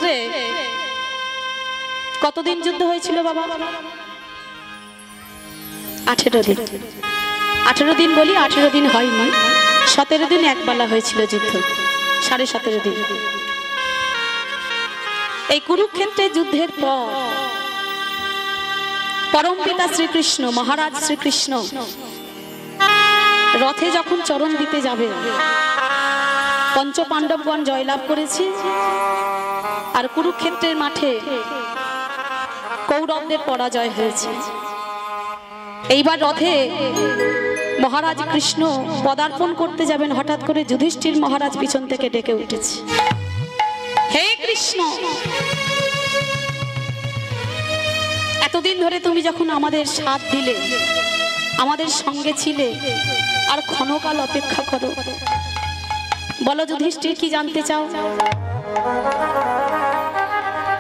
কুরুক্ষেত্রে কতদিন যুদ্ধ হয়েছিল বাবা? 18 দিন। 18 দিন বলি, 18 দিন হয়নি, 17 দিন একবেলা হয়েছিল যুদ্ধ, 17.5 দিন। এই কুরুক্ষেত্রে যুদ্ধের পর পরম পিতা শ্রীকৃষ্ণ, মহারাজ শ্রীকৃষ্ণ রথে যখন চরণ দিতে যাবে, পঞ্চ পাণ্ডবগণ জয়লাভ করেছে, আর কুরুক্ষেত্রের মাঠে কৌরবদের পরাজয় হয়েছে। এইবার রথে মহারাজ কৃষ্ণ পদার্পণ করতে যাবেন, হঠাৎ করে যুধিষ্ঠির মহারাজ পিছন থেকে ডেকে উঠেছে, হে কৃষ্ণ, এতদিন ধরে তুমি যখন আমাদের সাথ দিলে, আমাদের সঙ্গে ছিলে, আর ক্ষণকাল অপেক্ষা করো, বলো যুধিষ্ঠির কি জানতে চাও?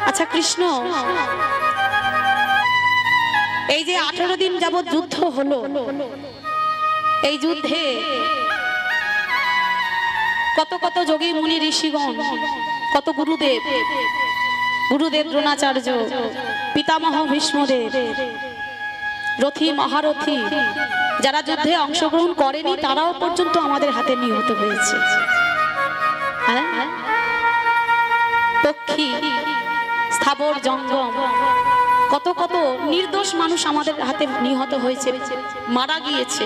আচ্ছা কৃষ্ণ, এই যে 18 দিন যাবৎ যুদ্ধ হলো, এই যুদ্ধে কত কত যোগী মুনি ঋষিগণ, কত গুরুদেব, গুরুদেব দ্রোণাচার্য, পিতামহ ভীষ্মদেব, রথী মহারথী, যারা যুদ্ধে অংশগ্রহণ করেনি তারাও পর্যন্ত আমাদের হাতে নিহত হয়েছে। পক্ষী, স্থাবর জঙ্গম, কত কত নির্দোষ মানুষ আমাদের হাতে নিহত হয়েছে, মারা গিয়েছে।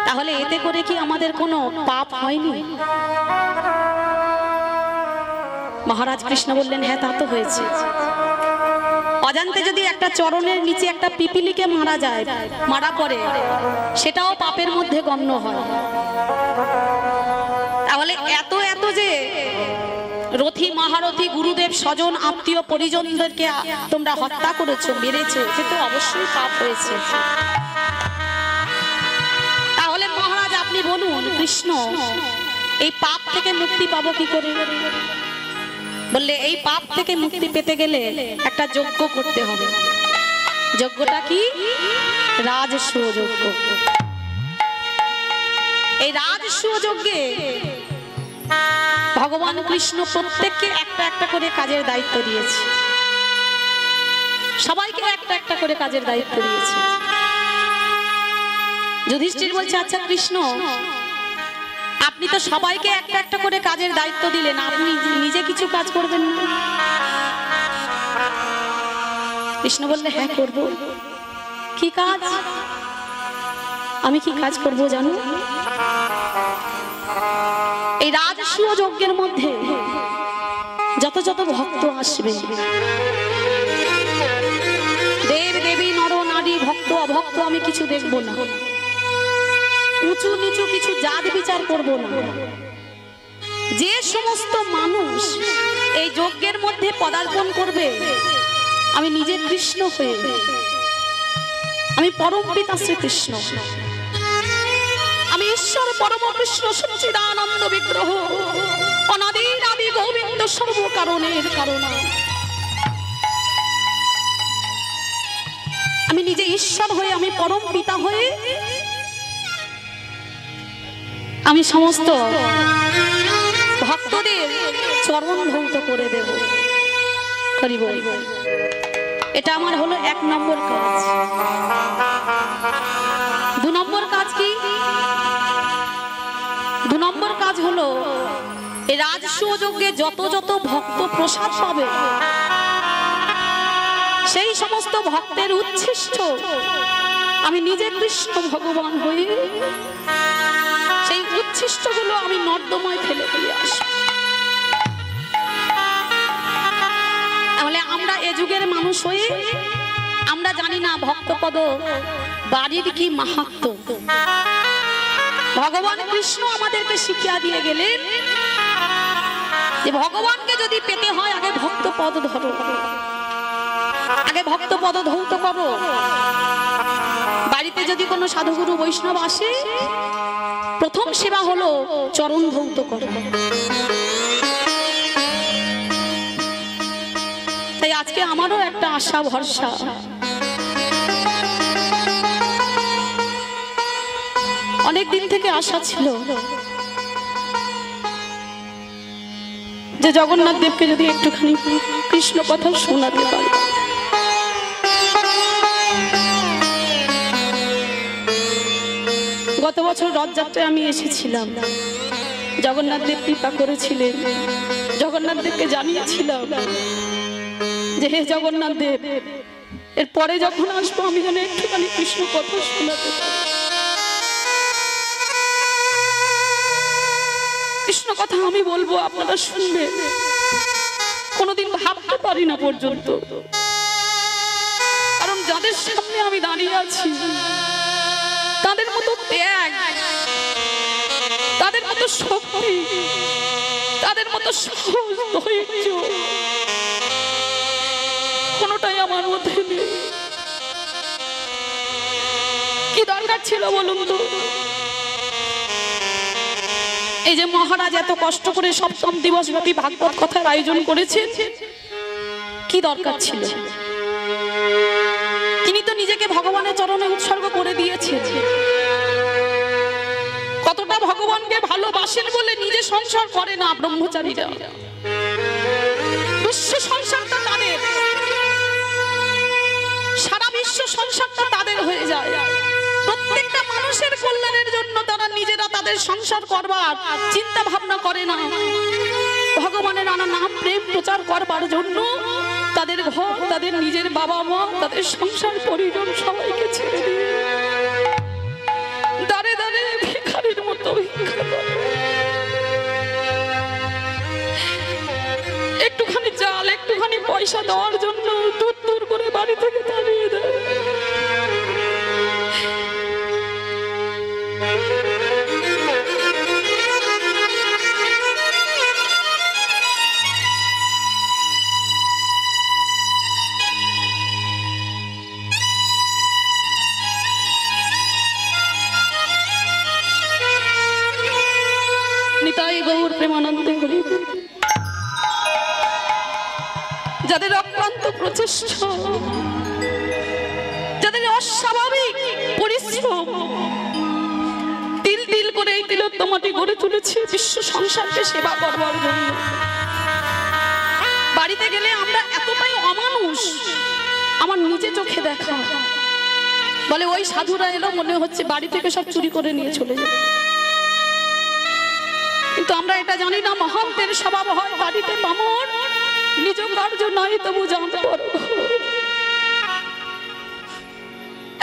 তাহলে এতে করে কি আমাদের কোনো পাপ হয়নি? মহারাজ কৃষ্ণ বললেন, হ্যাঁ তা তো হয়েছে। অজান্তে যদি একটা চরণের নিচে একটা পিপিলিকে মারা যায়, মারা পড়ে, সেটাও পাপের মধ্যে গণ্য হয়। তাহলে এত এত যে রথী মহারথী, গুরুদেব, স্বজন, আত্মীয় পরিজনদেরকে তোমরা হত্যা করেছো, মেরেছো, সে তো অবশ্যই পাপ হয়েছে। তাহলে মহারাজ আপনি বলুন, কৃষ্ণ, এই পাপ থেকে মুক্তি পাবো কি করে? বললে, এই পাপ থেকে মুক্তি পেতে গেলে একটা যজ্ঞ করতে হবে। যজ্ঞটা কি? রাজসূয় যজ্ঞ। এই রাজসূয় যজ্ঞে ভগবান কৃষ্ণ প্রত্যেককে একটা একটা করে কাজের দায়িত্ব দিয়েছে, সবাইকে একটা একটা করে কাজের দায়িত্ব দিয়েছে। যুধিষ্ঠির বলছে, আচ্ছা কৃষ্ণ, আপনি তো সবাইকে একটা একটা করে কাজের দায়িত্ব দিলেন, আপনি নিজে কিছু কাজ করবেন না? কৃষ্ণ বললে, হ্যাঁ করব। কি কাজ? আমি কি কাজ করব জানো? এই রাজসূয় যজ্ঞের মধ্যে যত যত ভক্ত আসবে, দেব দেবী, নর নারী, ভক্ত অভক্ত, আমি কিছু দেখব না, উঁচু নিচু কিছু জাত বিচার করব না। যে সমস্ত মানুষ এই যজ্ঞের মধ্যে পদার্পণ করবে, আমি নিজে কৃষ্ণ হয়ে, আমি পরম পিতা শ্রীকৃষ্ণ, আমি ঈশ্বর পরম কৃষ্ণ সচ্চিদানন্দ বিগ্রহ, অনাদির আদি গোবিন্দ, সর্ব কারণের কারণ, আমি নিজে ঈশ্বর হয়ে, আমি পরম পিতা হয়ে, আমি সমস্ত ভক্তদের চরণ ধৌত করে দেব। এটা আমার হলো 1 নম্বর কাজ। 2 নম্বর কাজ কি? 2 নম্বর কাজ হলো, এই রাজসূয় যজ্ঞে যত যত ভক্ত প্রসাদ পাবে, সেই সমস্ত ভক্তের উচ্ছিষ্ট আমি নিজে কৃষ্ণ ভগবান হয়ে, সেই উচ্ছিষ্ট গুলো আমি নর্দমায় ফেলে দিয়ে আসবো। তাহলে আমরা এ যুগের মানুষ হয়ে আমরা জানি না ভক্তপদ বাড়ির কি মাহাত্ম্য। ভগবান কৃষ্ণ আমাদেরকে শিখিয়ে দিয়ে গেলেন যে ভগবানকে যদি পেতে হয়, আগে ভক্তপদ ধরো, আগে ভক্তপদ ধৌত করো। বাড়িতে যদি কোনো সাধুগুরু বৈষ্ণব আসে, প্রথম সেবা হলো চরণ ধৌত করো। তাই আজকে আমারও একটা আশা ভরসা, অনেক দিন থেকে আশা ছিল যে জগন্নাথ দেবকে যদি একটুখানি কৃষ্ণ কথা শোনাতে পারি। গত বছর রথযাত্রায় আমি এসেছিলাম, জগন্নাথ দেব কৃপা করেছিলেন। জগন্নাথ দেবকে জানিয়েছিলাম যে হে জগন্নাথ দেব, এর পরে যখন আসবো আমি যেন একটুখানি কৃষ্ণ কথা শোনাতে পারি। কৃষ্ণ কথা আমি বলবো, আপনারা শুনবেন। কোনোদিন ভাবতে পারি না পর্যন্ত, কারণ যাদের সামনে আমি দাঁড়িয়ে আছি তাদের মতো ত্যাগ, তাদের মতো শক্তি, তাদের মতো সহজ ধৈর্য কোনোটাই আমার মধ্যে নেই। কি দরকার ছিল বলুন তো? এই যে মহারাজ এত কষ্ট করে সপ্তম দিবস ব্যাপী ভাগবত কথার আয়োজন করেছেন, কি দরকার ছিল? তিনি তো নিজেকে ভগবানের চরণে উৎসর্গ করে দিয়েছেন। কতটা ভগবানকে ভালোবাসেন বলে নিজে সংসার করে না ব্রহ্মচারীরা। বিশ্ব সংসারটা তাদের, সারা বিশ্ব সংসারটা তাদের হয়ে যায়। প্রত্যেকটা মানুষের কল্যাণের জন্য তারা নিজেরা তাদের সংসার করবার চিন্তা ভাবনা করে না। ভগবানের নাম প্রেম প্রচার করবার জন্য তাদের ঘর, তাদের নিজের বাবা মা, তাদের সংসার পরিজন সবাইকে ছেড়ে দিয়ে দাঁড়ে দাঁড়ে ভিখারির মতো ভিক্ষা করে। একটুখানি চাল, একটুখানি পয়সা দেওয়ার জন্য দূর দূর করে বাড়ি থেকে দাঁড়িয়ে দেয়। নিতাই গৌর প্রেমানন্দে হরি। যাদের অক্লান্ত প্রচেষ্টা, যাদের অস্বাভাবিক পরিশ্রম, তিল তিল করে এই তিলোত্তমাটি গড়ে তুলেছে বিশ্ব সংসারকে সেবা করবার জন্য। বাড়িতে গেলে আমরা এতটাই অমানুষ, আমার নিজে চোখে দেখা। বলে ওই সাধুরা এলো, মনে হচ্ছে বাড়ি থেকে সব চুরি করে নিয়ে চলে যাবে। কিন্তু আমরা এটা জানি না, মহান্তের স্বভাব হয় বাড়িতে বামন, নিজ কার্য নাই তবু জানতে পারো।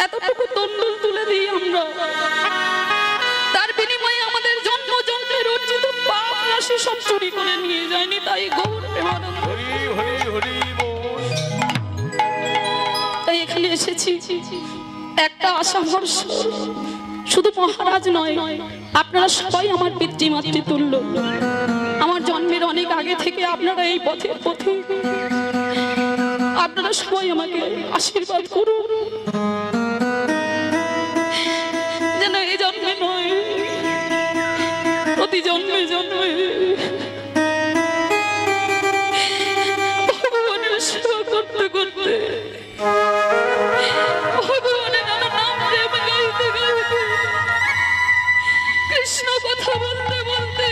এতটুকু তন্ডুল তুলে দিই আমরা, তার বিনিময়ে আমাদের জন্ম জন্মের অর্জিত পাপ রাশি সব চুরি করে নিয়ে যায়নি। তাই গৌর তাই এখানে এসেছি একটা আশা ভরসা, শুধু মহারাজ নয়, আপনারা সবাই আমার পিতৃমাতৃ তুল্য। আমার জন্মের অনেক আগে থেকে আপনারা এই পথে পথে, আপনারা সবাই আমাকে আশীর্বাদ করুন, যেন এই জন্মে নয় প্রতি জন্মে জন্মে ভগবানের সেবা করতে করতে, ভগবানের নাম গাইতে গাইতে, কৃষ্ণ কথা বলতে বলতে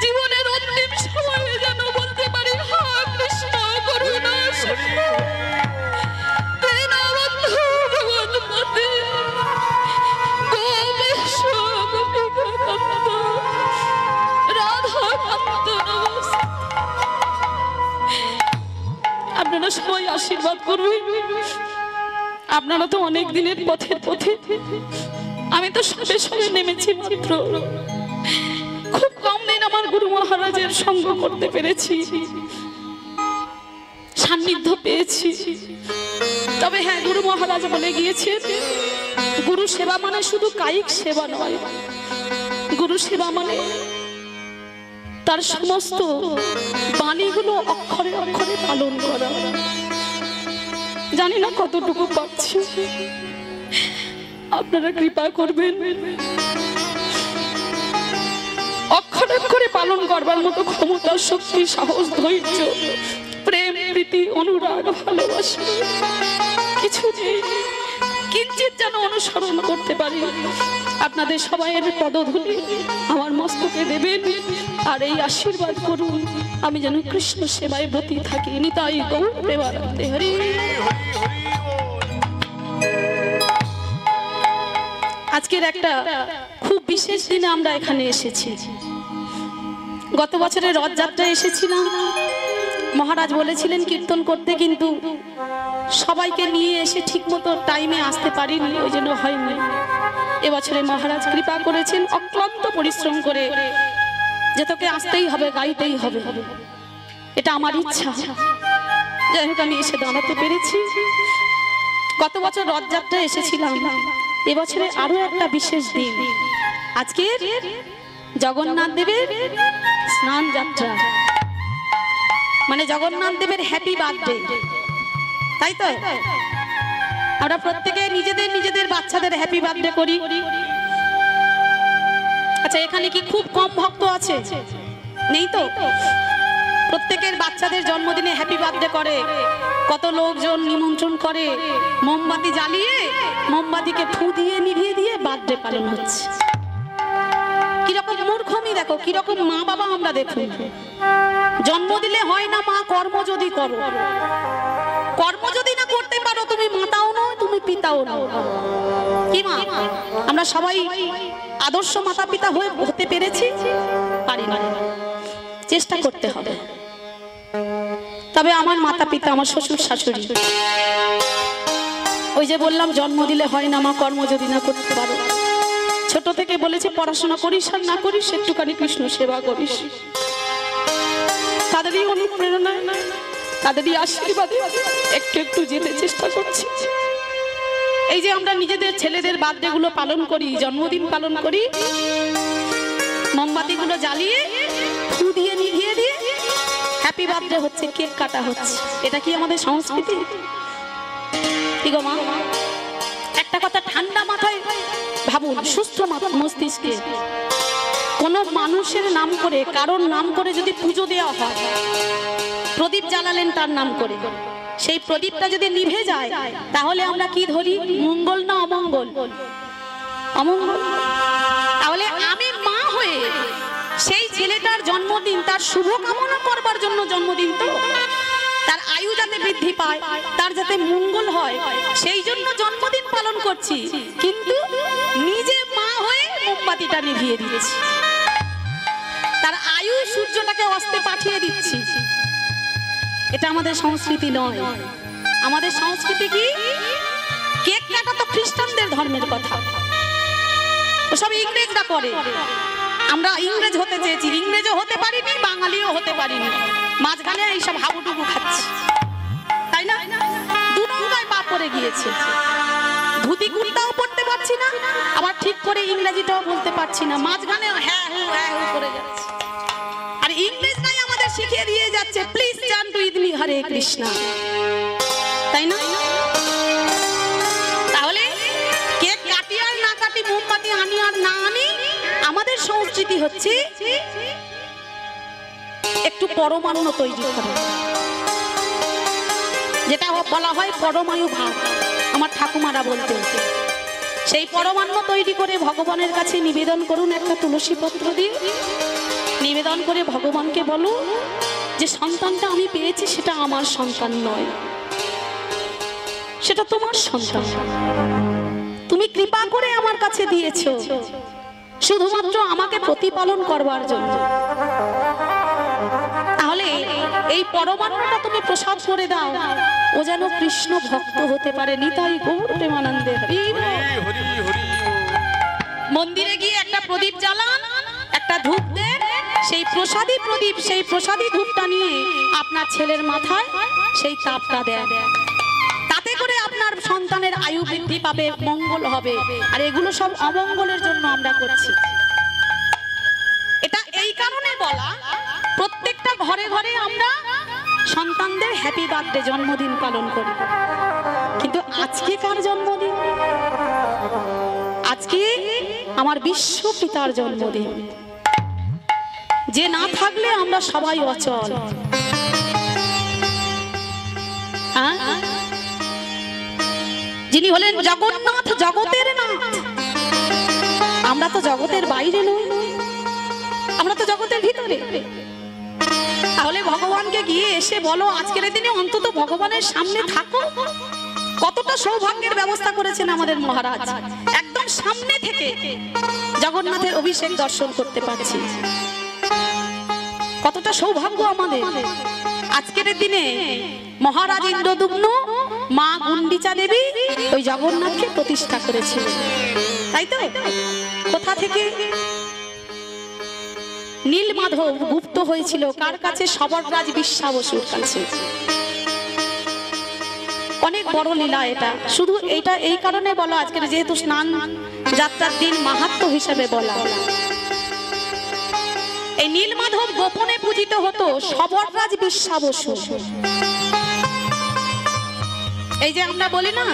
জীবনের অন্তিম সময়ে যেন বলতে পারি, হা কৃষ্ণ করুণা আপনারা সবাই আশীর্বাদ করবেন। আপনারা তো অনেক দিনের পথের পথে, আমি তো সবে সবে নেমেছি মাত্র। খুব কম দিন আমার গুরু মহারাজের সঙ্গ করতে পেরেছি, সান্নিধ্য পেয়েছি। তবে হ্যাঁ, গুরু মহারাজ বলে গিয়েছে, গুরু সেবা মানে শুধু কায়িক সেবা নয়, গুরু সেবা মানে তার সমস্ত বাণীগুলো অক্ষরে অক্ষরে পালন করা। জানি না কতটুকু পাচ্ছি, আপনারা কৃপা করবেন। অক্ষরে অক্ষরে পালন করবার মতো ক্ষমতা, শক্তি, সাহস, ধৈর্য, প্রেম, প্রীতি, অনুরাগ, ভালোবাসা কিছু নেই। কিঞ্চিত যেন অনুসরণ করতে পারি। আপনাদের সবাইয়ের পদধূলি আমার মস্তকে দেবেন আর এই আশীর্বাদ করুন আমি যেন কৃষ্ণ সেবায় ব্রতী থাকি। নিতাই গৌর প্রেমানন্দে হরি। আজকের একটা খুব বিশেষ দিনে আমরা এখানে এসেছি। গত বছরের রথযাত্রায় এসেছিলাম, মহারাজ বলেছিলেন কীর্তন করতে, কিন্তু সবাইকে নিয়ে এসে ঠিক মতো টাইমে আসতে পারিনি, ওই জন্য হয়নি। এবছরে মহারাজ কৃপা করেছেন অক্লান্ত পরিশ্রম করে যে তোকে আসতেই হবে, গাইতেই হবে, এটা আমার ইচ্ছা। যাই হোক আমি এসে দাঁড়াতে পেরেছি। গত বছর রথযাত্রায় এসেছিলাম, এবছরে আরো একটা বিশেষ দিন। আজকে জগন্নাথ দেবের স্নান যাত্রা, মানে জগন্নাথ দেবের হ্যাপি বার্থডে, তাই তো? আমরা প্রত্যেকে নিজেদের নিজেদের বাচ্চাদের হ্যাপি বার্থডে করি। আচ্ছা, এখানে কি খুব কম ভক্ত আছে? নেই তো? প্রত্যেকের বাচ্চাদের জন্মদিনে হ্যাপি বার্থডে করে, কত লোকজন নিমন্ত্রণ করে, মোমবাতি জ্বালিয়ে মোমবাতিকে ফু দিয়ে নিভিয়ে দিয়ে বার্থডে পালন হচ্ছে। কিরকম মূর্খমি দেখো, কিরকম মা বাবা আমরা দেখুন। জন্ম দিলে হয় না মা, কর্ম যদি করো, কর্ম যদি না করতে পারো তুমি মাতাও নও, তুমি পিতাও নও। কি মা, আমরা সবাই আদর্শ মাতা পিতা হতে পেরেছি? পারি না, চেষ্টা করতে হবে। তবে আমার মাতা পিতা, আমার শ্বশুর শাশুড়ি, ওই যে বললাম জন্ম দিলে হয় না মা, কর্ম যদি না করতে পারো। ছোট থেকে বলেছে পড়াশোনা করিস আর না করিস, একটুখানি কৃষ্ণ সেবা করিস। তাদেরই অনুপ্রেরণা, তাদেরই আশীর্বাদে একটু একটু যেতে চেষ্টা করছি। এই যে আমরা নিজেদের ছেলেদের বার্থডে গুলো পালন করি, জন্মদিন পালন করি, মোমবাতি গুলো জ্বালিয়ে ফু দিয়ে নিভিয়ে দিয়ে হ্যাপি বার্থডে হচ্ছে, কেক কাটা হচ্ছে। এটা কি আমাদের সংস্কৃতি? কি গো মা, একটা কথা ঠান্ডা মাথায় ভাবুন, সুস্থ মস্তিষ্কে কোন মানুষের নাম করে, কারোর নাম করে যদি পুজো দেওয়া হয়, প্রদীপ জ্বালালেন তার নাম করে, সেই প্রদীপটা যদি নিভে যায় তাহলে আমরা কি ধরি? মঙ্গল না অমঙ্গল? অমঙ্গল। তাহলে আমি মা হয়ে সেই ছেলেটার জন্মদিন, তার শুভ কামনা করবার জন্য জন্মদিন, তো তার আয়ু যাতে বৃদ্ধি পায়, তার যাতে মঙ্গল হয়, সেই জন্য জন্মদিন পালন করছি। কিন্তু নিজে মা হয়ে মোমবাতিটা নিভিয়ে দিয়েছি, তার আয়ু সূর্যটাকে অস্তে পাঠিয়ে দিচ্ছি। এটা আমাদের সংস্কৃতি নয়। আমাদের সংস্কৃতি কি? কেক কাটা তো খ্রিস্টানদের ধর্মের কথা, সব ইংরেজরা করে। আমরা ইংরেজ হতে চেয়েছি, ইংরেজও হতে পারিনি, বাঙালিও হতে পারিনি, মাঝখানে এইসব হাবুডুবু খাচ্ছি, তাই না? দুটোই পা পড়ে গিয়েছে। ধুতি কুর্তাও পড়তে পারছি না, আবার ঠিক করে ইংরেজিটাও বলতে পারছি না, মাঝখানে হ্যাঁ হ্যাঁ করে যাচ্ছে। আর ইংরেজরাই আমাদের শিখিয়ে দিয়ে যাচ্ছে প্লিজ চান্ট উইথ মি হরে কৃষ্ণ, তাই না? তাহলে কেক কাটি আর না কাটি, মোমবাতি আনি আর না আনি, আমাদের সংস্কৃতি হচ্ছে একটু পরমাণু তৈরি করা, যেটা বলা হয় পরমায়ু ভাব। আমার ঠাকুমারা বলতে, সেই পরমাণু তৈরি করে ভগবানের কাছে নিবেদন করুন, একটা তুলসী পত্র দিয়ে নিবেদন করে ভগবানকে বলো যে সন্তানটা আমি পেয়েছি সেটা আমার সন্তান নয়, সেটা তোমার সন্তান। তুমি কৃপা করে আমার কাছে দিয়েছো শুধুমাত্র আমাকে প্রতিপালন করবার জন্য। তাহলে এই পরমাণুটা তুমি প্রসাদ করে দাও, ও যেন কৃষ্ণ ভক্ত হতে পারে। নিতাই গৌর প্রেমানন্দে হরি। মন্দিরে গিয়ে একটা প্রদীপ জ্বালান, একটা ধূপ দেন, সেই প্রসাদী প্রদীপ, সেই প্রসাদী ধূপটা নিয়ে আপনার ছেলের মাথায় সেই তাপটা দেন, তাতে করে আপনার সন্তানের আয়ু বৃদ্ধি পাবে, মঙ্গল হবে। আর এগুলো সব অমঙ্গলের জন্য আমরা করছি। এটা এই কারণে বলা, প্রত্যেকটা ঘরে ঘরে আমরা সন্তানদের হ্যাপি বার্থডে, জন্মদিন পালন করি, কিন্তু আজকে কার জন্মদিন? আজকে আমার বিশ্ব পিতার জন্মদিন, যে না থাকলে আমরা সবাই অচল। যিনি হলেন জগন্নাথ, জগতের নাথ। আমরা তো জগতের বাইরে নই, আমরা তো জগতের ভিতরে। তাহলে ভগবানকে গিয়ে এসে বলো আজকের দিনে অন্তত ভগবানের সামনে থাকো। কতটা সৌভাগ্যের ব্যবস্থা করেছেন আমাদের মহারাজ, একদম সামনে থেকে জগন্নাথের অভিষেক দর্শন করতে পারছি। কতটা সৌভাগ্য আমাদের। আজকের দিনে মহারাজ ইন্দ্রদুম্ন মা গুন্ডিচা দেবী ওই জগন্নাথকে প্রতিষ্ঠা করেছিলেন, তাই তো? কোথা থেকে? নীলমাধব গুপ্ত হয়েছিল কার কাছে? সবররাজ বিশ্বাবসুর কাছে। অনেক বড় লীলা এটা। শুধু এটা এই কারণে বলা, আজকের যেহেতু স্নান যাত্রার দিন মাহাত্ম্য হিসেবে বলা। এই নীলমাধব গোপনে পূজিত হতো সবররাজ বিশ্বাবসু। এই যে আমরা বলি না,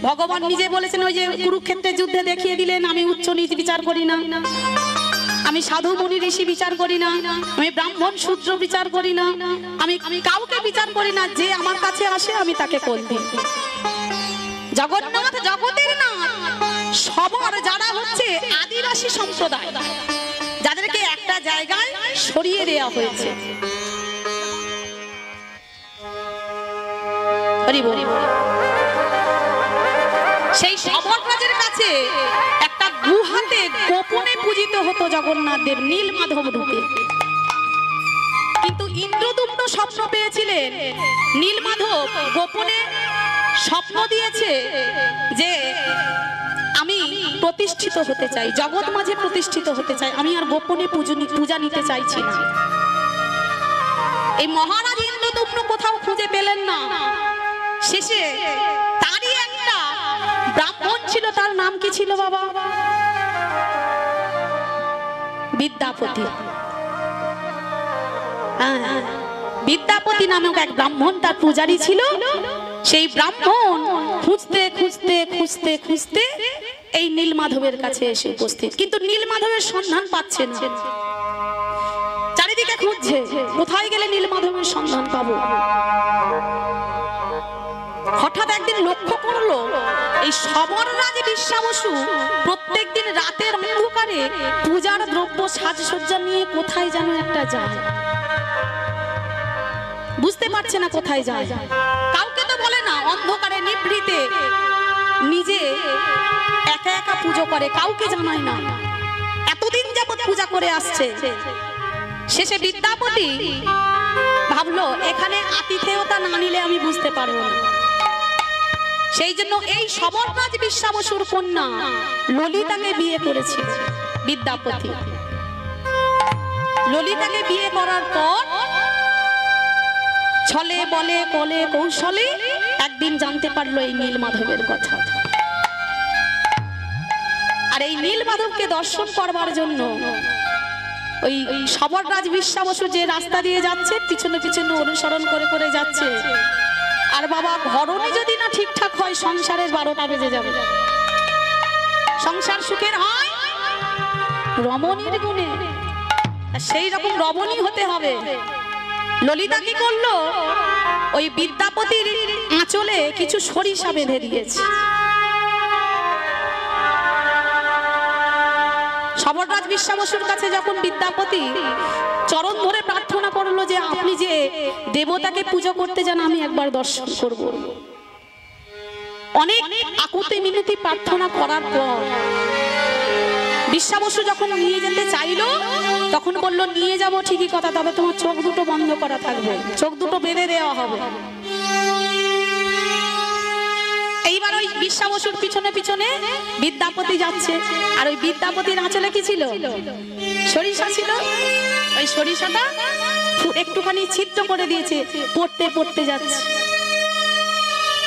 ভগবান নিজে বলেছেন, ওই যে কুরুক্ষেত্রের যুদ্ধে দেখিয়ে দিলেন, আমি উচ্চ নিচ বিচার করি না, আমি সাধু মুনি ঋষি বিচার করি না, আমি ব্রাহ্মণ শূদ্র বিচার করি না, আমি কাউকে বিচার করি না, যে আমার কাছে আসে আমি তাকে কোল দিই। জগন্নাথ জগতের নাথ, সবর যারা হচ্ছে আদিবাসী সম্প্রদায়, যাদেরকে একটা জায়গায় সরিয়ে দেওয়া হয়েছে। সেই সবররাজের কাছে একটা গুহাতে গোপনে পূজিত হতো জগন্নাথ দেব নীলমাধব রূপে। কিন্তু ইন্দ্রদুম্ন স্বপ্ন পেয়েছিলেন, নীলমাধব গোপনে স্বপ্ন দিয়েছে যে আমি প্রতিষ্ঠিত হতে চাই, জগৎ মাঝে প্রতিষ্ঠিত হতে চাই, আমি আর গোপনে পূজা নিতে চাইছি না। এই মহারাজ ইন্দ্রদুম্ন কোথাও খুঁজে পেলেন না। শেষে তারই একটা ব্রাহ্মণ ছিল, তার নাম কি ছিল বাবা? বিদ্যাপতি। বিদ্যাপতি নামক এক ব্রাহ্মণ তার পূজারী ছিল। সেই ব্রাহ্মণ খুঁজতে খুঁজতে খুঁজতে খুঁজতে এই নীলমাধবের কাছে এসে উপস্থিত, কিন্তু নীলমাধবের সন্ধান পাচ্ছে না। চারিদিকে খুঁজছে, কোথায় গেলে নীলমাধবের সন্ধান পাবো। হঠাৎ একদিন লক্ষ্য করলো এই সবররাজ বিশ্বাবসু প্রত্যেকদিন রাতের অন্ধকারে পূজার দ্রব্য সাজসজ্জা নিয়ে কোথায় যেন একটা যায়। বুঝতে পারছে না কোথায় যায়, কাউকে তো বলে না, অন্ধকারে নিভৃতে নিজে একা একা পুজো করে, কাউকে জানায় না। এতদিন যাবত পূজা করে আসছে। শেষে বিদ্যাপতি ভাবলো এখানে আতিথেয়তা না নিলে আমি বুঝতে পারবো না। সেই জন্য এই সবররাজ বিশ্বাবসুর কন্যা ললিতাকে বিয়ে করেছিল বিদ্যাপতি। ললিতাকে বিয়ে করার পর ছলে বলে কলে কৌশলে একদিন জানতে পারলো এই নীলমাধবের কথা। আর এই নীলমাধবকে দর্শন করবার জন্য ওই সবররাজ বিশ্বাবসু যে রাস্তা দিয়ে যাচ্ছে, পিছনে পিছনে অনুসরণ করে করে যাচ্ছে। আর বাবা, ঘরণী যদি না ঠিকঠাক হয় সংসারের 12টা বেজে যাবে। সংসার সুখের হয় রমণীর গুণে, সেই রকম রমণী হতে হবে। ললিতা কি করলো, ওই বিদ্যাপতির আঁচলে কিছু সরিষা বেঁধে দিয়েছে। সবররাজ বিশ্বাবসুর কাছে যখন বিদ্যাপতি চরণ ধরে প্রার্থনা করলো যে আপনি যে দেবতাকে পুজো করতে যান, আমি একবার দর্শন করব। অনেক আকুতি মিনতি প্রার্থনা করার পর বিশ্বাবসু যখন নিয়ে যেতে চাইলো, তখন বললো নিয়ে যাব ঠিকই কথা, তবে তোমার চোখ দুটো বন্ধ করা থাকবে, চোখ দুটো বেঁধে দেওয়া হবে। এইবার ওই বিশ্বাবসুর পিছনে পিছনে বিদ্যাপতি যাচ্ছে। আর ওই বিদ্যাপতির আঁচলে কি ছিল? সরিষা ছিল। ওই সরিষাটা একটুখানি ছিদ্র করে দিয়েছে, পড়তে পড়তে যাচ্ছে।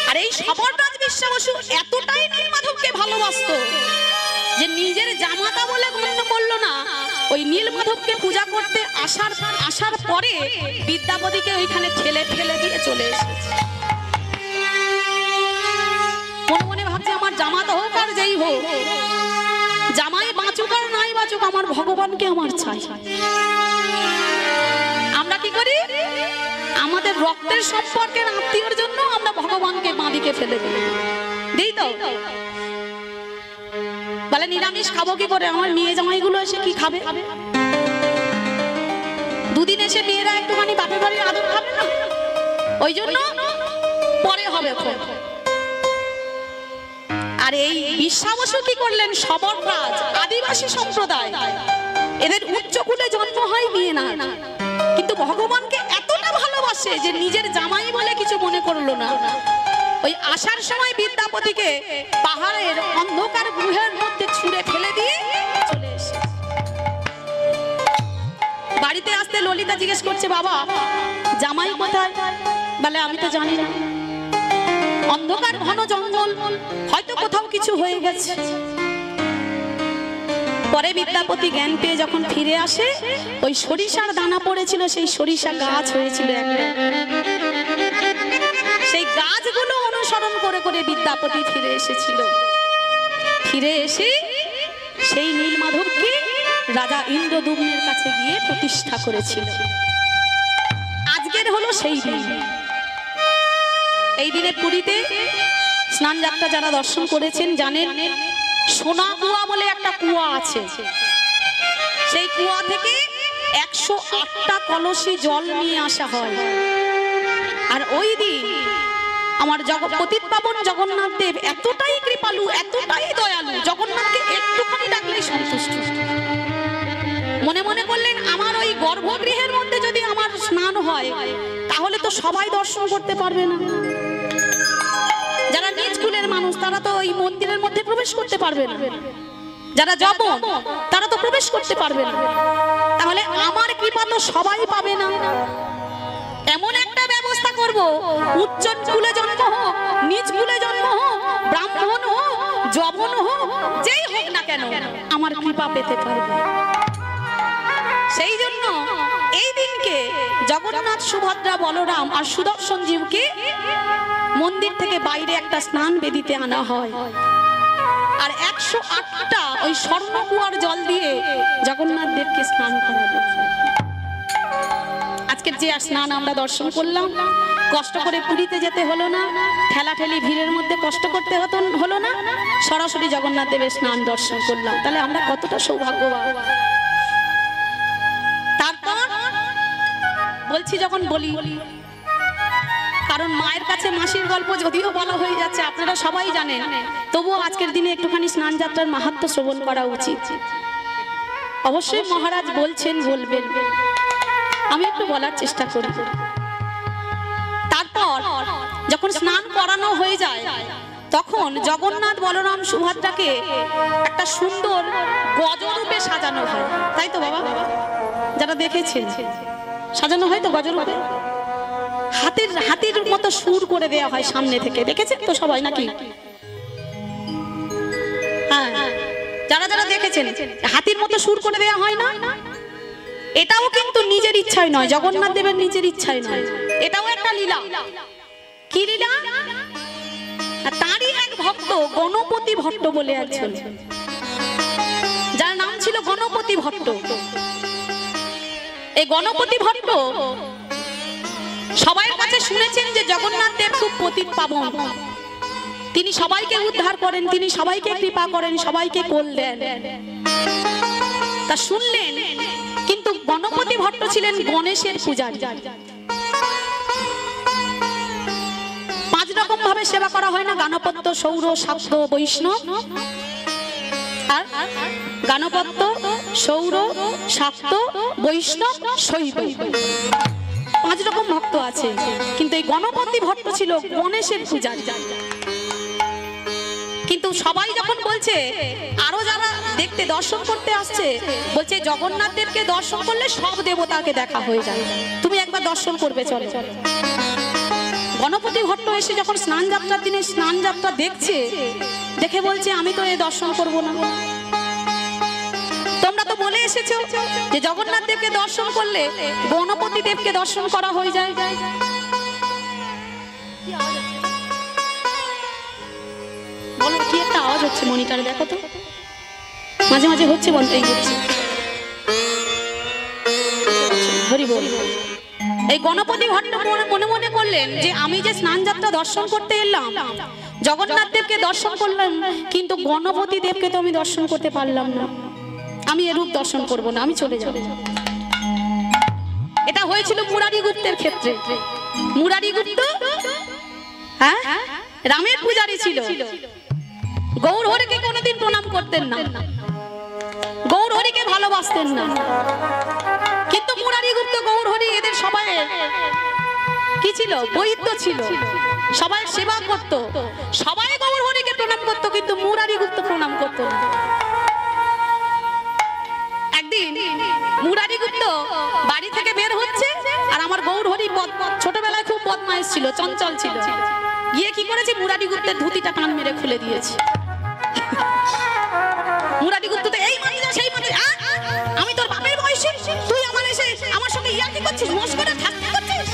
আর এই সবররাজ বিশ্বাবসু এতটাই নীলমাধবকে ভালোবাসতো যে নিজের জামাতা বলে গণ্য করলো না। ওই নীলমাধবকে পূজা করতে আসার পরে বিদ্যাপতিকে ওইখানে ঠেলে ঠেলে দিয়ে চলে এসেছে। মনে মনে ভাবছে আমার জামাতা হোক আর যেই হোক, জামাই বাঁচুক আর নাই বাঁচুক, আমার ভগবানকে আমার চাই। আমরা কি করি? আমাদের রক্তের সম্পর্কের আত্মীয়র জন্য আমরা ভগবানকে বাঁদিকে ফেলে দিই তো। বলে নিরামিষ খাবো কি করে, আমার মেয়ে জামাইগুলো এসে কি খাবে? দুদিন এসে মেয়েরা একটুখানি বাপের বাড়ির আদর খাবে না, ওই জন্য পরে হবে। আর এই বিশ্বাবসু কি করলেন? শবররাজ আদিবাসী সম্প্রদায়, এদের উচ্চকুলে জন্ম হয় মেয়ে না, কিন্তু ভগবানকে এতটা ভালোবাসে যে নিজের জামাই বলে কিছু মনে করলো না। ওই আসার সময় বিদ্যাপতিকে পাহাড়ের অন্ধকার গুহের মধ্যে ছুঁড়ে ফেলে দিয়ে চলে এসে বাড়িতে আসতে ললিতা জিজ্ঞেস করছে, বাবা জামাই কোথায়? বলে আমি তো জানি না, অন্ধকার ঘন জঙ্গল, হয়তো কোথাও কিছু হয়ে গেছে। পরে বিদ্যাপতি জ্ঞান পেয়ে যখন ফিরে আসে, ওই সরিষার দানা পড়েছিল, সেই সরিষা গাছ হয়েছিল একটা। সেই গাছগুলো অনুসরণ করে করে বিদ্যাপতি ফিরে এসেছিল। ফিরে এসে সেই নীলমাধবকে রাজা ইন্দ্রদ্যুম্নের কাছে গিয়ে প্রতিষ্ঠা করেছিল। আজকের হলো সেই দিন। এই দিনে পুরীতে স্নান যাত্রা যারা দর্শন করেছেন জানেন, সোনা কুয়া বলে একটা কুয়া আছে। সেই কুয়া থেকে 108টা কলসি জল নিয়ে আসা হয়। আর ওই দিন আমার পতিত পাবন জগন্নাথ দেব এতটাই কৃপালু, এতটাই দয়ালু, জগন্নাথকে একটুখানি ডাকলেই সন্তুষ্ট। মনে মনে করলেন, আমার ওই গর্ভগৃহের মধ্যে যদি আমার স্নান হয় তাহলে তো সবাই দর্শন করতে পারবে না। যারা নিজ কুলের মানুষ তারা তো ওই মন্দিরের মধ্যে প্রবেশ করতে পারবে না, যারা যাব তারা তো প্রবেশ করতে পারবে না, তাহলে আমার কৃপা তো সবাই পাবে না। এমন একটা ব্যবস্থা করব, উচ্চ কুলে জন্ম হোক, নিজ কুলে জন্ম হোক, ব্রাহ্মণ হোক, যবন হোক, যেই হোক না কেন আমার কৃপা পেতে পারবে। সেই জন্য এই দিনকে জগন্নাথ, সুভদ্রা, বলরাম আর সুদর্শন জীবকে মন্দির থেকে বাইরে একটা স্নান বেদিতে আনা হয়। আর 108টা ওই স্বর্ণ কুয়ার জল দিয়ে জগন্নাথ দেবকে স্নান করানো। আজকের যে স্নান আমরা দর্শন করলাম, কষ্ট করে পুরীতে যেতে হলো না, ঠেলাঠেলি ভিড়ের মধ্যে কষ্ট করতে হলো না, সরাসরি জগন্নাথ দেবের স্নান দর্শন করলাম। তাহলে আমরা কতটা সৌভাগ্যবান। তারপর বলছি, যখন বলি, কারণ মায়ের কাছে মাসির গল্প যদিও বলা হয়ে যাচ্ছে, আপনারা সবাই জানেন, তবুও আজকের দিনে একটুখানি স্নান যাত্রার মাহাত্ম্য শ্রবণ করা উচিত। অবশ্যই মহারাজ বলছেন, বলবেন, আমি একটু বলার চেষ্টা করি। তারপর যখন স্নান করানো হয়ে যায়, তখন জগন্নাথ, বলরাম, সুভদ্রাকে একটা সুন্দর গজরূপে সাজানো হয়, তাই তো বাবা? যারা দেখেছেন সাজানো হয় তো গজরূপে, হাতির মতো সুর করে দেওয়া হয় সামনে থেকে, দেখেছেন তো সবাই নাকি? হ্যাঁ, যারা যারা দেখেছেন হাতির মতো সুর করে দেওয়া হয় না? এটাও কিন্তু নিজের ইচ্ছায় নয়, জগন্নাথ দেবের নিজের ইচ্ছায় নয়, এটাও একটা লীলা। কি লীলা? তারই এক ভক্ত গণপতি ভট্ট বলে একজন, যার নাম ছিল গণপতি ভট্ট। এই গণপতি ভট্ট সবাই কাছে শুনেছেন যে জগন্নাথ দেব খুব পতিত পাবন, তিনি সবাইকে উদ্ধার করেন, তিনি সবাইকে কৃপা করেন, সবাইকে কোল দেন, তা শুনলেন। কিন্তু গণপতি ভট্ট ছিলেন গণেশের পূজারী। 5 রকম ভাবে সেবা করা হয় না? গানপত্য, সৌর, শাক্ত, বৈষ্ণব। আর গানপত্য, সৌর, শাক্ত, বৈষ্ণব, শৈব, 5 রকম ভক্ত আছে। কিন্তু এই গণপতি ভট্ট ছিল গণেশের পূজারী। কিন্তু সবাই যখন বলছে, আরো যারা দেখতে দর্শন করতে আসছে, বলছে জগন্নাথ দেবকে দর্শন করলে সব দেবতাকে দেখা হয়ে যায়, তুমি একবার দর্শন করবে, চলে। গণপতি ভট্ট এসে যখন স্নান যাত্রার দিনে স্নান যাত্রা দেখছে, দেখে বলছে আমি তো এই দর্শন করব না। তোমরা তো বলে এসেছো যে জগন্নাথ দেবকে দর্শন করলে গণপতি দেবকে দর্শন করা হয়ে যায়। বলো কি একটা আওয়াজ হচ্ছে মনিটরে, দেখো তো, মাঝে মাঝে হচ্ছে, বলতেই হচ্ছে। হরি বল। এই গণপতি ভট্ট মনে মনে করলেন যে আমি যে স্নান যাত্রা দর্শন করতে এলাম, জগন্নাথ দেবকে দর্শন করলাম, কিন্তু গণপতি দেবকে তো আমি দর্শন করতে পারলাম না, আমি এ রূপ দর্শন করব না, আমি চলে যাব। এটা হয়েছিল মুরারি গুপ্তের ক্ষেত্রে। মুরারি গুপ্ত হ্যাঁ রামের পূজারী ছিল, গৌর হরিকে কোনোদিন প্রণাম করতেন না, গৌর হরিকে ভালোবাসতেন না, কিন্তু মুরারি গুপ্ত গৌর হরি এদের সবাই কি ছিল? বৈদ্য ছিল, সবাই সেবা করত, সবাই গৌর হরিকে প্রণাম করত, কিন্তু মুরারি গুপ্ত প্রণাম করত না। একদিন মুরারি গুপ্ত বাড়ি থেকে বের হচ্ছে, আর আমার গৌর হরি ছোটবেলায় খুব বদমাইশ ছিল, চঞ্চল ছিল, গিয়ে কি করেছে মুরারি গুপ্তের ধুতিটা কান মেরে খুলে দিয়েছে। মুরারি গুপ্ত তো এই মানে সেই মানে, আমি তোর বাপের বয়সী, তুই আমার এসে আমার সঙ্গে ইয়ার্কি করছিস, মস্করা ঠাট্টা করছিস?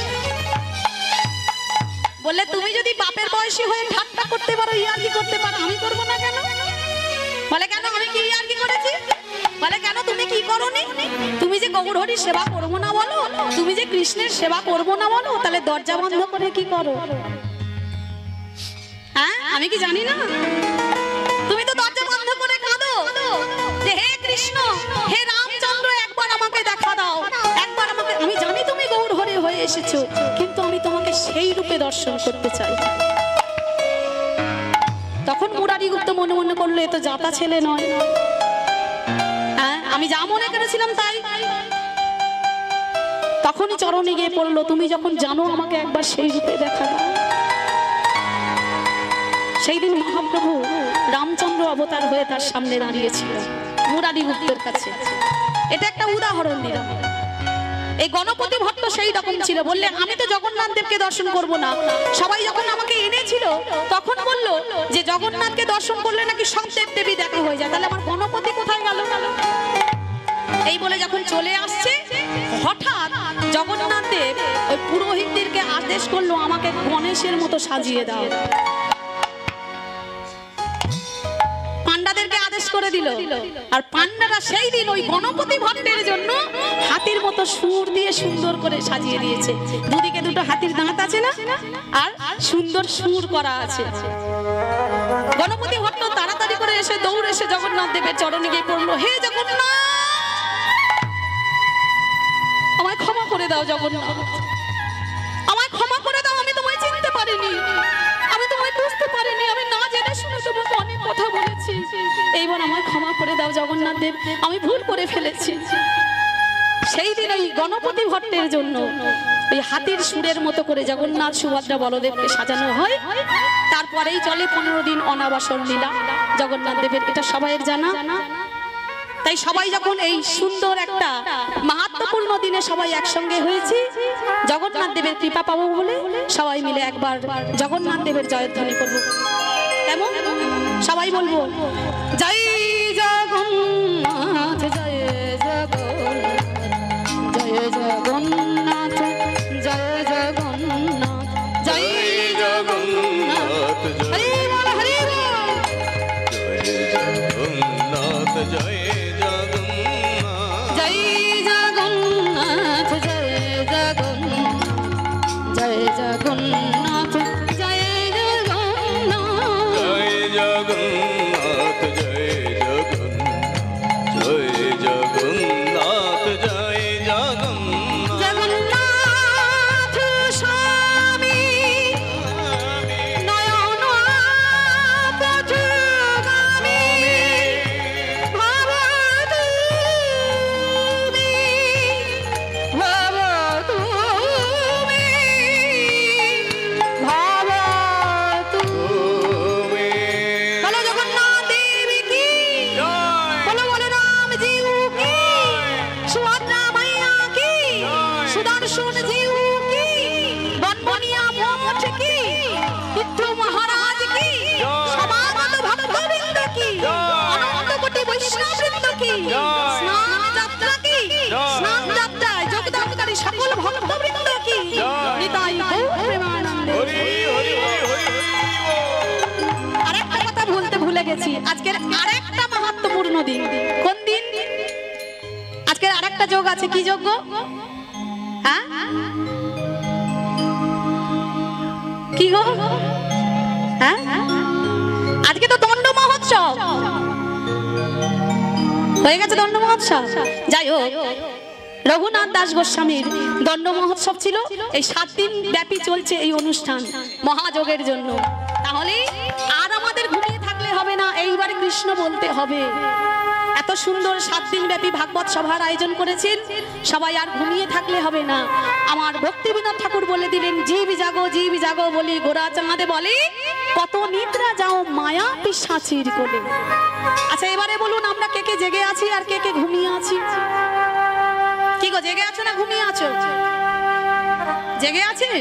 বললে তুমি যদি বাপের বয়সী হয়ে ঠাট্টা করতে পারো, ইয়ার্কি করতে পারো, আমি করব না কেন? বলে কেন, আমি কি ইয়ার্কি করেছি? বলে কেন, তুমি কি করোনি? তুমি যে গৌর হরির সেবা করবো না বলো, তুমি যে কৃষ্ণের সেবা করবো না বলো, তাহলে দরজা বন্ধ করে কি করো? হ্যাঁ, আমি কি জানি না? তুমি তো দরজা বন্ধ করে কাঁদো যে হে কৃষ্ণ, হে রামচন্দ্র, একবার আমাকে দেখা দাও, একবার আমাকে, আমি জানি তুমি গৌর হরি হয়ে এসেছো, কিন্তু আমি তোমাকে সেই রূপে দর্শন করতে চাই। তখন মুরারি গুপ্ত মনে মনে করলো এ তো জাতা ছেলে নয়, হ্যাঁ আমি যা মনে করেছিলাম তাই। তখনই চরণে গিয়ে পড়লো, তুমি যখন জানো আমাকে একবার সেই রূপে দেখা দাও। সেই দিন মহাপ্রভু রামচন্দ্র অবতার হয়ে তার সামনে দাঁড়িয়েছিল মুরারি গুপ্তের কাছে। এটা একটা উদাহরণ দিলাম। এই গণপতি ভট্ট সেই রকম ছিল, বললে আমি তো জগন্নাথ দেবকে দর্শন করব না। সবাই যখন আমাকে এনেছিল তখন বলল যে জগন্নাথকে দর্শন করলে নাকি সব দেব দেবী দেখা হয়ে যায়, তাহলে আমার গণপতি কোথায় গেল? এই বলে যখন চলে আসছে, হঠাৎ জগন্নাথ দেব ওই পুরোহিতদেরকে আদেশ করলো আমাকে গণেশের মতো সাজিয়ে দাও। পান্ডাদেরকে আদেশ করে দিল, আর পান্ডারা সেই দিন ওই গণপতি ভট্টের জন্য হাতির মতো সুর দিয়ে সুন্দর করে সাজিয়ে দিয়েছে। দুদিকে দুটো হাতির দাঁত আছে না, আর সুন্দর সুর করা আছে। গণপতি ভট্ট তাড়াতাড়ি করে এসে দৌড়ে এসে জগন্নাথ দেবের চরণে গিয়ে পড়লো, হে জগন্নাথ, আমায় ক্ষমা করে দাও জগন্নাথ, আমায় ক্ষমা করে দাও, আমি তোমায় চিনতে পারিনি, আমি তোমায় বুঝতে পারিনি, আমি না জেনে শুনে তোমাকে অনেক কথা বলেছি, এইবার আমায় ক্ষমা করে দাও জগন্নাথ দেব, আমি ভুল করে ফেলেছি। সেই দিন ওই গণপতি ভট্টের জন্য ওই হাতির সুরের মতো করে জগন্নাথ সুভদ্রা বলদেবকে সাজানো হয়। তারপরেই চলে 15 দিন অনাবাসন লীলা জগন্নাথ দেবের, এটা সবাইয়ের জানা। তাই সবাই যখন এই সুন্দর একটা মাহাত্ম্যপূর্ণ দিনে সবাই একসঙ্গে হয়েছি, জগন্নাথ দেবের কৃপা পাবো বলে সবাই মিলে একবার জগন্নাথ দেবের জয়ধ্বনি করবো। কেমন? সবাই বলবো, জয় জগন্নাথ, জয় জগন্নাথ, জয় জগন্নাথ, জয় জগন্নাথ, জয় জগন্নাথ, হরি বল হরি বল, জয় জগন্নাথ, জয় জগন্নাথ, জয় জগন্নাথ, জয় জগন্নাথ, জয় জগন্নাথ, জয় জগন্নাথ, জয় জগন্নাথ, জগন্নাথ স্বামী নয়ন পথগামী, সকল ভক্তবৃন্দ কি নিতাই প্রেমানন্দে। আরেকটা কথা বলতে ভুলে গেছি, আজকের আরেকটা মাহাত্ম্যপূর্ণ দিন। কোন দিন? আজকের আরেকটা যোগ আছে। কি যোগ্য? হ্যাঁ কি গো, হ্যাঁ আজকে তো দণ্ড মহোৎসব হয়ে গেছে, দণ্ড মহোৎসব। যাই হোক, রঘুনাথ দাস গোস্বামীর দণ্ড মহোৎসব ছিল। এই 7 দিন ব্যাপী চলছে এই অনুষ্ঠান মহাযোগের জন্য। তাহলে আর আমাদের ঘুমিয়ে থাকলে হবে না, এইবারে কৃষ্ণ বলতে হবে। এত সুন্দর 7 দিন ব্যাপী ভাগবত সভার আয়োজন করেছেন, সবাই আর ঘুমিয়ে থাকলে হবে না। আমার ভক্তিবিনোদ ঠাকুর বলে দিলেন, জীব জাগো বলি গোরা চাঁদে বলে, কত নিদ্রা যাও মায়া পিশাচির কোলে। আচ্ছা এবারে বলুন, আমরা কে কে জেগে আছি আর কে কে ঘুমিয়ে আছি? কি গো, জেগে আছো না ঘুমিয়ে আছো? জেগে আছেন?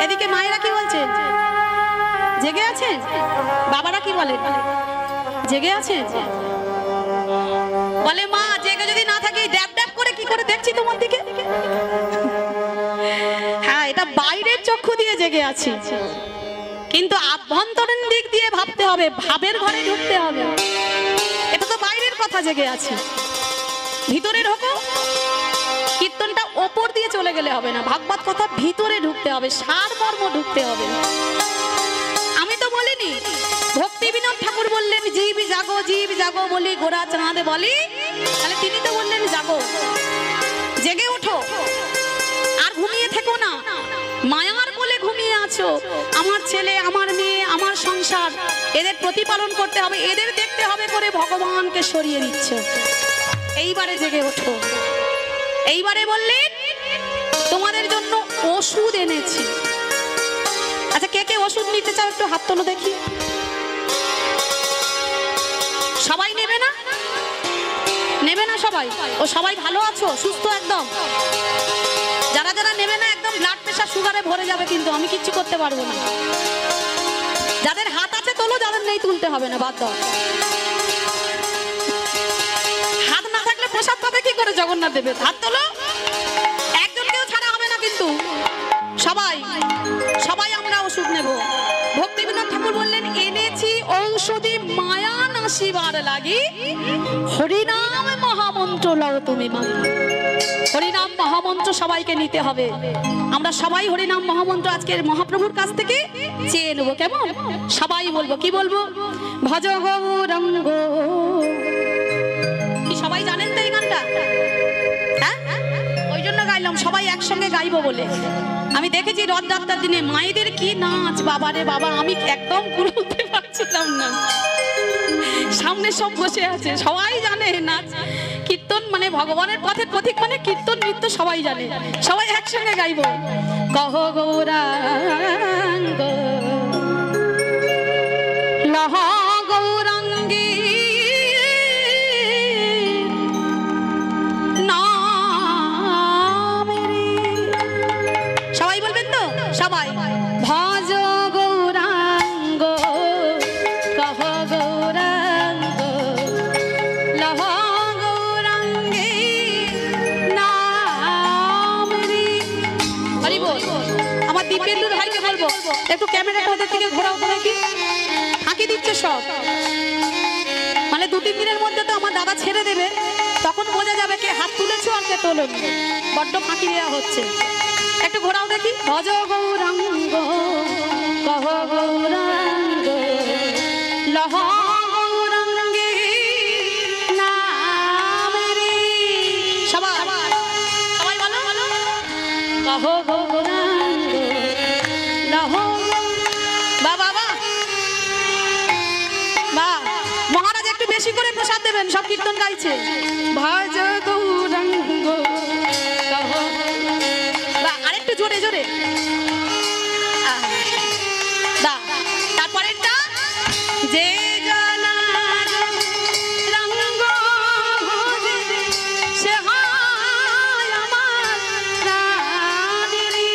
এদিকে মায়েরা কি বলছেন? জেগে আছেন? বাবারা কি বলেন? জেগে আছেন? বলে মা, জেগে যদি না থাকি ড্যাব ড্যাব করে কি করে দেখছি তোমার দিকে। হ্যাঁ, এটা বাইরের চক্ষু দিয়ে জেগে আছি, কিন্তু আভ্যন্তরীণ দিক দিয়ে ভাবতে হবে, ভাবের ঘরে ঢুকতে হবে। এটা তো বাইরের কথা, জেগে আছি। ভিতরে ঢোকো, কীর্তনটা ওপর দিয়ে চলে গেলে হবে না, ভাগবত কথা ভিতরে ঢুকতে হবে, সারমর্ম ঢুকতে হবে। আমি তো বলিনি, ভক্তিবিনোদ ঠাকুর বললেন জীব জাগো বলি গোরা চাঁদে বলি, তাহলে তিনি তো বললেন জাগো, জেগে ওঠো, আর ঘুমিয়ে থেকো না। মায়ার কোলে ঘুমিয়ে আছো। আমার ছেলে, আমার মেয়ে, আমার সংসার, এদের প্রতিপালন করতে হবে, এদের দেখতে হবে করে ভগবানকে সরিয়ে দিচ্ছ। এইবারে জেগে ওঠো। এইবারে বললেন তোমাদের জন্য ওষুধ এনেছি। আচ্ছা কে কে ওষুধ নিতে চাও একটু হাত তোলো দেখি। সবাই নেবে না? নেবে না সবাই? ও সবাই ভালো আছো, সুস্থ একদম? যারা যারা নেবে না একদম ব্লাড প্রেশার সুগারে ভরে যাবে, কিন্তু আমি কিচ্ছু করতে পারবো না। যাদের হাত আছে তোলো, যাদের নেই তুলতে হবে না, বাদ দাও। হাত না থাকলে প্রসাদ পাবে কি করে জগন্নাথ দেবের? হাত তোলো, একজনকেও ছাড়া হবে না কিন্তু, সবাই সবাই আমরা ওষুধ নেব। ভক্তিবিনোদ ঠাকুর বললেন এনেছি ঔষধি মায়া নাশিবার লাগি, হরিনাম মহামন্ত্র লও তুমি মা। হরিনাম মহামন্ত্র সবাইকে নিতে হবে। আমরা সবাই হরিনাম মহামন্ত্র আজকের মহাপ্রভুর কাছ থেকে চেয়ে নেবো, কেমন? সবাই বলবো, কি বলবো? ভজ গৌরাঙ্গ। কি সবাই জানেন তো এই গানটা? হ্যাঁ, ওই জন্য গাইলাম, সবাই একসঙ্গে গাইবো বলে। আমি দেখেছি রথযাত্রার দিনে মায়েদের কি নাচ, বাবারে বাবা, আমি একদম কুলতে পারছিলাম না। সামনে সব বসে আছে, সবাই জানে নাচ কীর্তন মানে ভগবানের পথের পথিক মানে কীর্তন নৃত্য সবাই জানে। সবাই একসঙ্গে গাইবো, কহ গৌরাঙ্গ লহ গৌরাঙ্গী নামেরি। সবাই বলবেন তো? সবাই ভজ গৌরাঙ্গ কহ গৌরাঙ্গ লহ গৌরাঙ্গী নামেরি। হরি বল। আমার দীপেন্দুর ভাইকে বলবো একটু ক্যামেরাটা ওদের থেকে ঘোরাও তো দেখি। ফাঁকি দিচ্ছে সব, মানে 2-3 দিনের মধ্যে তো আমার দাদা ছেড়ে দেবে, তখন বোঝা যাবে কে হাত তুলেছো আর কে তোলেনি। বড্ড ফাঁকি দেওয়া হচ্ছে, একটু ঘোরাও দেখি। ভজ গৌরাঙ্গ কহ গৌরাঙ্গ লহ গৌরাঙ্গী নামেরি। সবাই সবাই বলো, কহ গৌরাঙ্গ লহ। বাবা বাহ, মহারাজ একটু বেশি করে প্রসাদ দেবেন, সব কীর্তন গাইছে। ভজ গৌরাঙ্গ কহ, আরেকটু জোরে জোরে। তারপরেরটা যে জনার রঙ্গ ভজে সে হয় আমার প্রাণেরি।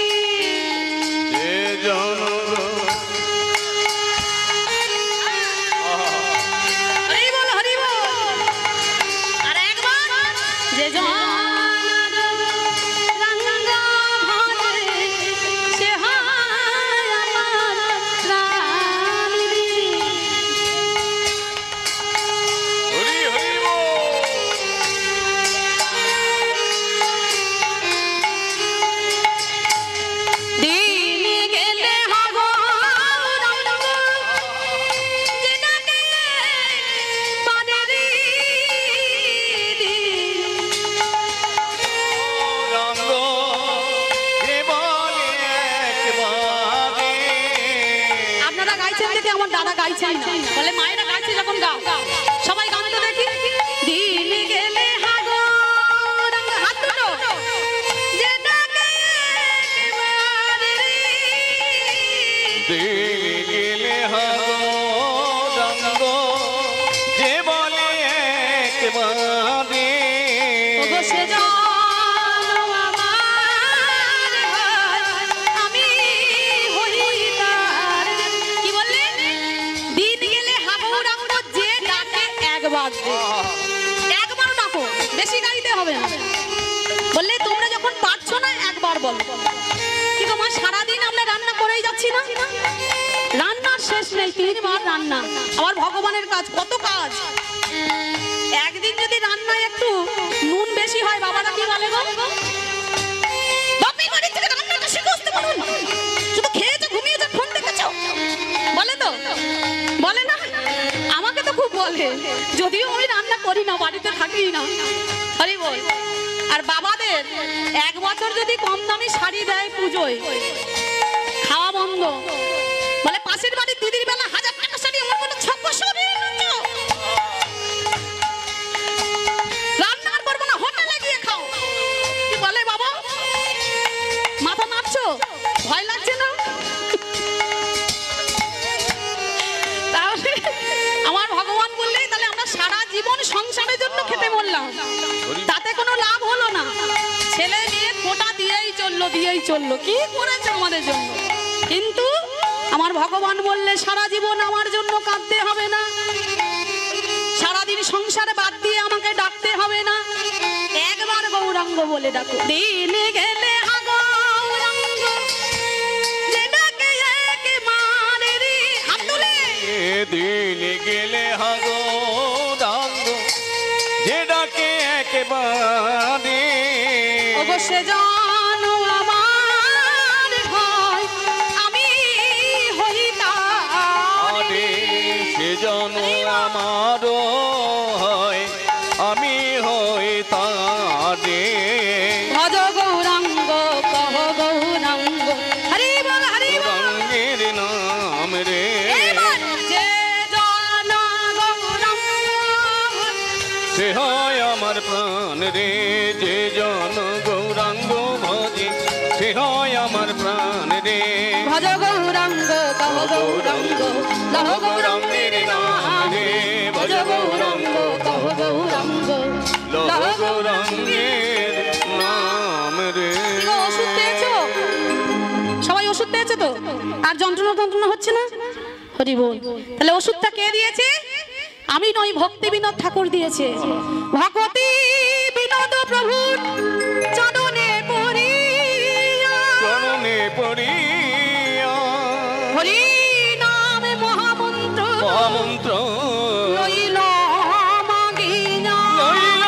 হরি বল হরি বল। আর একবার যে জন তারা গাইছেই না, বলে মায়েরা গাইছে যখন গাও, সবাই গান তো দেখি। দিন গেলে হাগো হাত দুটো যে ডাকে একেবারে রে, দিন গেলে হাগো রঙ্গ যে বলে একবারে, ওগো সে জানো আমার ঘর, আমি হই তার। কি বললে? দিন গেলে হাগো রাঙ্গ যে ডাকে একবার রে। একবার ডাকো, বেশি গাইতে হবে না। বললে তোমরা যখন পারছো না একবার বলো। কি গো মা, সারাদিন আমরা রান্না করেই যাচ্ছি না, রান্নার শেষ নেই, 3 বার রান্না। আবার ভগবানের কাজ, কত কাজ। একদিন যদি রান্নায় একটু নুন বেশি হয়, বাবারা কি বলে গো? বাপের বাড়ি থেকে রান্নাটা শিখে আসতে বলুন, শুধু খেয়েছো ঘুমিয়েছো ফোন দেখেছো, বলে তো? বলে না? আমাকে তো খুব বলে, যদিও আমি রান্না করি না, বাড়িতে থাকি না। হরি বল। আর বাবাদের 1 বছর যদি কম দামি শাড়ি দেয় পুজোয়, খাওয়া বন্ধ। বলে পাশের বাড়ির দিদির বেলা 1000 টাকা শাড়ি, আমার বলে 600 দিয়ে এনেছো। রান্না করবো না, হোটেলে গিয়ে খাও। কি বলে বাবা? মাথা নাড়ছো, ভয় লাগছে না? তাহলে আমার ভগবান বললেই তাহলে আমরা সারা জীবন সংসারের জন্য খেতে বললাম, তাতে কোনো লাভ হলো না। ছেলে মেয়ে ফোঁটা দিয়েই চললো, কি করেছে আমাদের জন্য? কিন্তু আমার ভগবান বললে সারা জীবন আমার জন্য কাঁদতে হবে না, সারাদিন সংসারে বাদ দিয়ে আমাকে ডাকতে হবে না, একবার গৌরাঙ্গ বলে ডাকো। দিন গেলে হাগো গৌরাঙ্গ যে ডাকে একেবারে রে। হাত তুলে। দিন গেলে হাগো রঙ্গ যে ডাকে একেবারে, ওগো সে জানো আমার ভয়, আমি হই তার। সে জন আমার হয়, আমি হই তারে। ভজ গৌরাঙ্গ কহ গৌরাঙ্গ, হরি বল হরি বল। রঙ্গের নাম রে, এবার যে জানা গৌরাঙ্গ, সে হয় আমার প্রাণ রে। যে জন গৌরাঙ্গ ভজে, সে হয় আমার প্রাণ রে। ভজ গৌরাঙ্গ কহ গৌরাঙ্গ, লহ গৌরাঙ্গের নাম রে। ভজ গৌরাঙ্গ কহ গৌরাঙ্গ, লহ গৌরাঙ্গের নাম রে। কি গো, ওষুধ পেয়েছো? সবাই ওষুধ পেয়েছে তো? আর যন্ত্রণা হচ্ছে না? হরি বল। তাহলে ওষুধটা কে দিয়েছে? আমি নই, ভক্তি বিনোদ ঠাকুর দিয়েছে। ভগতি বিনোদ প্রভুর চরণে পড়িয়া, চরণে পড়িয়া হরি নামে মহামন্ত্র মহামন্ত্র লইল মাগিয়া। লইল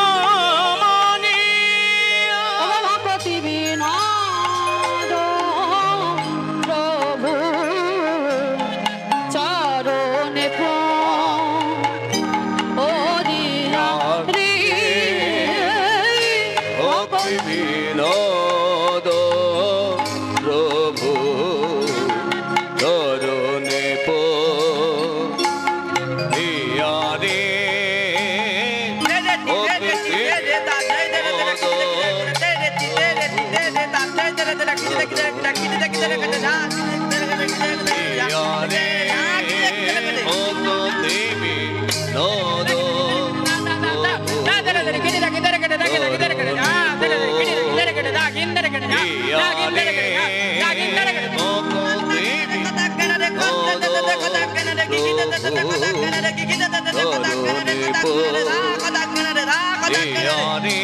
মাগিয়া। ও ভগতি বিনোদ প্রভু চরণে পড়িয়া রে। ভক্তি বিনোদ প্রভু চরণে পড়িয়া রে। রে